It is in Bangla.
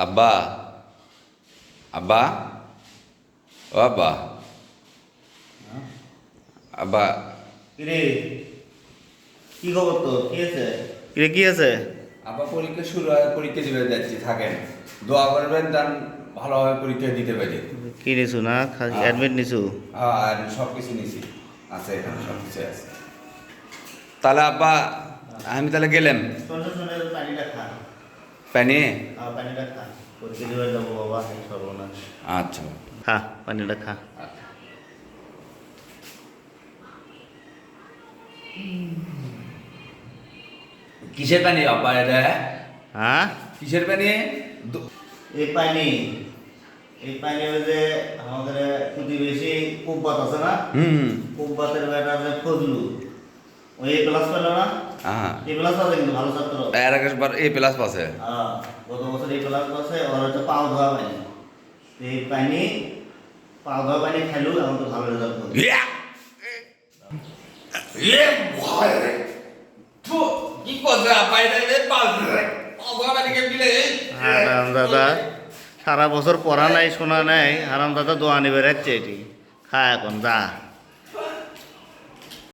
আব্বা আব্বা ও আব্বা আব্বা কিরে কি খবর তো কি আছে কিরে কি আছে আব্বা পরীক্ষা শুরু হয়, পরীক্ষা দিবে যাচ্ছি, থাকেন, দোয়া করবেন তার ভালোভাবে পরীক্ষা দিতে পারি। কি নিছু না অ্যাডমিট নিছু হ্যাঁ, আর সব কিছু নিছি, আছে এখানে সব কিছু আছে। তাহলে আব্বা আমি তাহলে গেলাম। পানিটা খা পানি? পানিটা খা পরীক্ষা দিবে যাবো বাবা সর্বনাশ। আচ্ছা খা পানিটা খা। কিসের পানি আব্বা এটা? হ্যাঁ কিসের পানি? এই পানি ওই যে আমাদের প্রতিবেশী কুব্বাত আছে না, কুব্বাতের বেটা যে ফজলু ওই এ প্লাস পেল না, এ প্লাস আছে কিন্তু ভালো ছাত্র, এর আগের এ প্লাস পাসে। গত বছর এ প্লাস পাসে। ওর হচ্ছে পাও ধোয়া পানি, এই পানি পাও ধোয়া পানি খেলু এখন তো ভালো রেজাল্ট করবে। কি করছে আব্বা এটা? হারাম দাদা সারা বছর পড়া নাই শোনা নাই, হারাম দাদা দোয়া নিবে রাখছে এটি খা এখন যা।